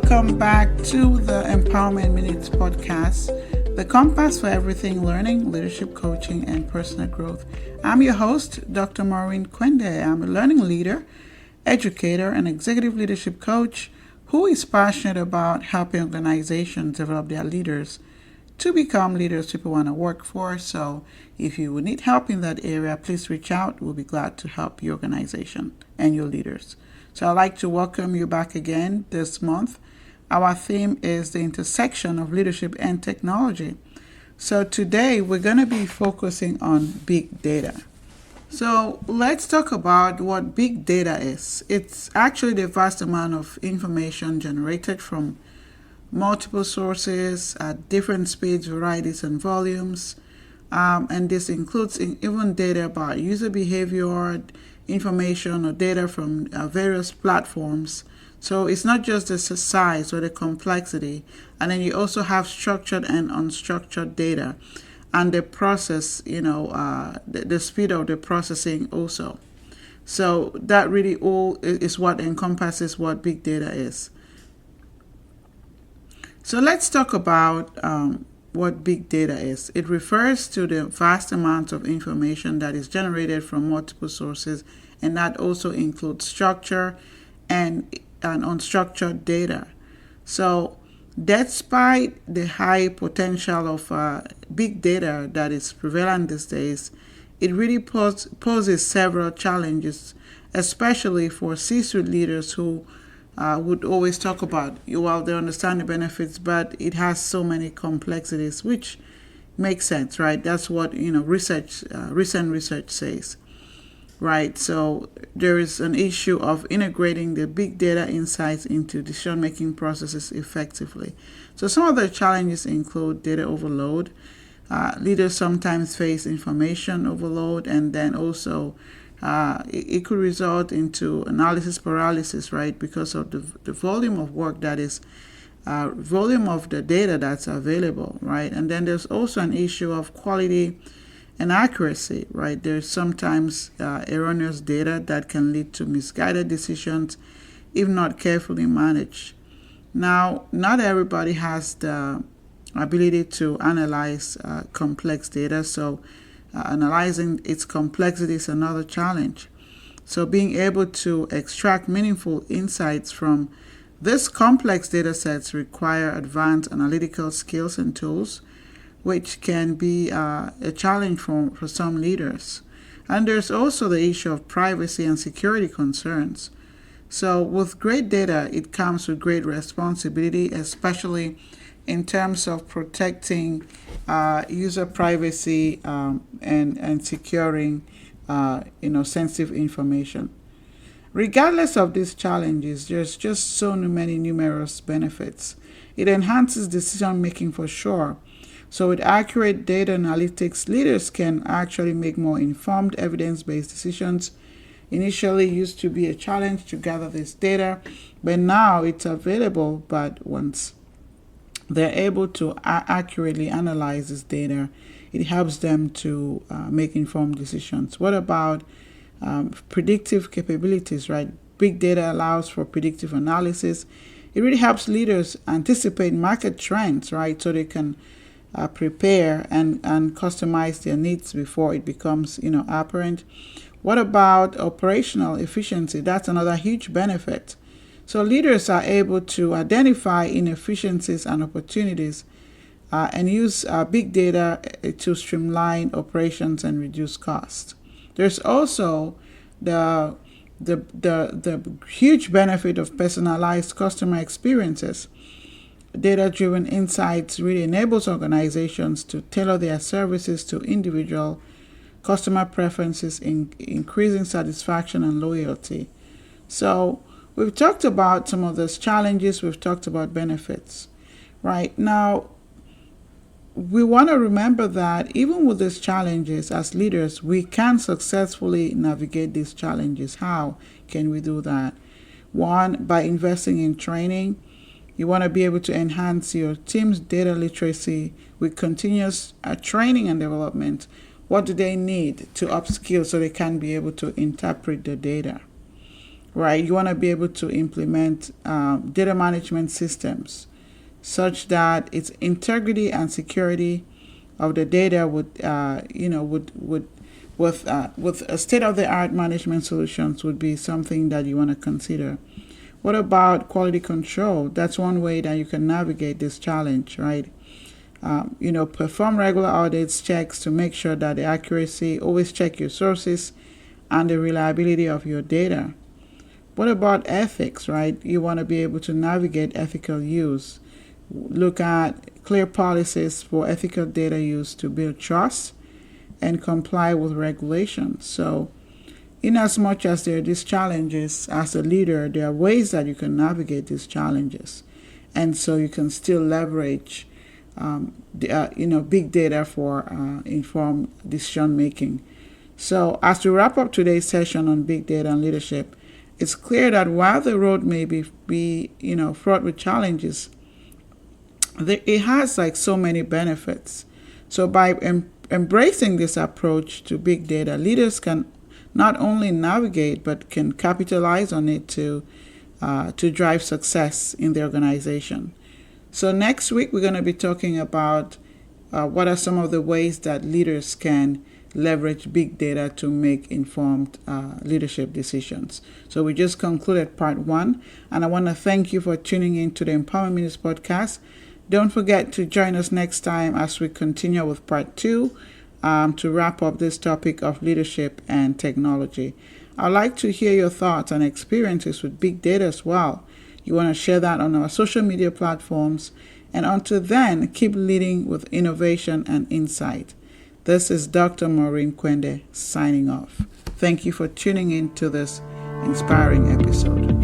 welcome back to the Empowerment Minutes podcast, the compass for everything learning, leadership coaching, and personal growth. I'm your host, Dr. Maurine Kwende. I'm a learning leader, educator, and executive leadership coach who is passionate about helping organizations develop their leaders to become leaders people want to work for. So if you would need help in that area, please reach out. We'll be glad to help your organization and your leaders. So I'd like to welcome you back again this month. Our theme is the intersection of leadership and technology. So today we're going to be focusing on big data. So let's talk about what big data is. It's actually the vast amount of information generated from multiple sources at different speeds, varieties, and volumes. And this includes even data about user behavior, information or data from various platforms. So it's not just the size or the complexity. And then you also have structured and unstructured data and the process, the speed of the processing also. So that really all is what encompasses what big data is. So let's talk about what big data is. It refers to the vast amount of information that is generated from multiple sources, and that also includes structure and unstructured data. So despite the high potential of big data that is prevalent these days, it really poses several challenges, especially for C-suite leaders who would always talk about, well, they understand the benefits, but it has so many complexities, which makes sense, right? That's what recent research says, right? So there is an issue of integrating the big data insights into decision-making processes effectively. So some of the challenges include data overload. Leaders sometimes face information overload, and then also it could result into analysis paralysis, right? Because of the volume of work that is, volume of the data that's available, right? And then there's also an issue of quality and accuracy, right? There's sometimes erroneous data that can lead to misguided decisions if not carefully managed. Now, not everybody has the ability to analyze complex data, so analyzing its complexity is another challenge. So being able to extract meaningful insights from this complex data sets require advanced analytical skills and tools, which can be a challenge for some leaders. And there's also the issue of privacy and security concerns. So with great data, it comes with great responsibility, especially in terms of protecting user privacy and securing sensitive information. Regardless of these challenges, there's just so many numerous benefits. It enhances decision making for sure. So with accurate data analytics, leaders can actually make more informed evidence-based decisions. Initially used to be a challenge to gather this data, but now it's available. But once they're able to accurately analyze this data, it helps them to make informed decisions. What about predictive capabilities, right? Big data allows for predictive analysis. It really helps leaders anticipate market trends, right? So they can prepare and customize their needs before it becomes, apparent. What about operational efficiency? That's another huge benefit. So leaders are able to identify inefficiencies and opportunities and use big data to streamline operations and reduce costs. There's also the huge benefit of personalized customer experiences. Data-driven insights really enables organizations to tailor their services to individual customer preferences, increasing satisfaction and loyalty. So we've talked about some of those challenges. We've talked about benefits. Right now, we want to remember that even with these challenges, as leaders, we can successfully navigate these challenges. How can we do that? One, by investing in training. You want to be able to enhance your team's data literacy with continuous training and development. What do they need to upskill so they can be able to interpret the data? right? You want to be able to implement data management systems such that its integrity and security of the data would, with a state-of-the-art management solutions would be something that you want to consider. What about quality control? That's one way that you can navigate this challenge, right? Perform regular audits, checks to make sure that the accuracy, always check your sources and the reliability of your data. What about ethics, right? You want to be able to navigate ethical use. Look at clear policies for ethical data use to build trust and comply with regulations. So, in as much as there are these challenges, as a leader, there are ways that you can navigate these challenges. And so you can still leverage big data for informed decision making. So as we wrap up today's session on big data and leadership, it's clear that while the road may be fraught with challenges, it has like so many benefits. So by embracing this approach to big data, leaders can not only navigate but can capitalize on it to drive success in the organization. So next week, we're going to be talking about what are some of the ways that leaders can leverage big data to make informed leadership decisions. So we just concluded part 1, and I want to thank you for tuning in to the Empowerment Minutes podcast. Don't forget to join us next time as we continue with part 2 to wrap up this topic of leadership and technology. I'd like to hear your thoughts and experiences with big data as well. You want to share that on our social media platforms. And until then, keep leading with innovation and insight. This is Dr. Maurine Kwende signing off. Thank you for tuning in to this inspiring episode.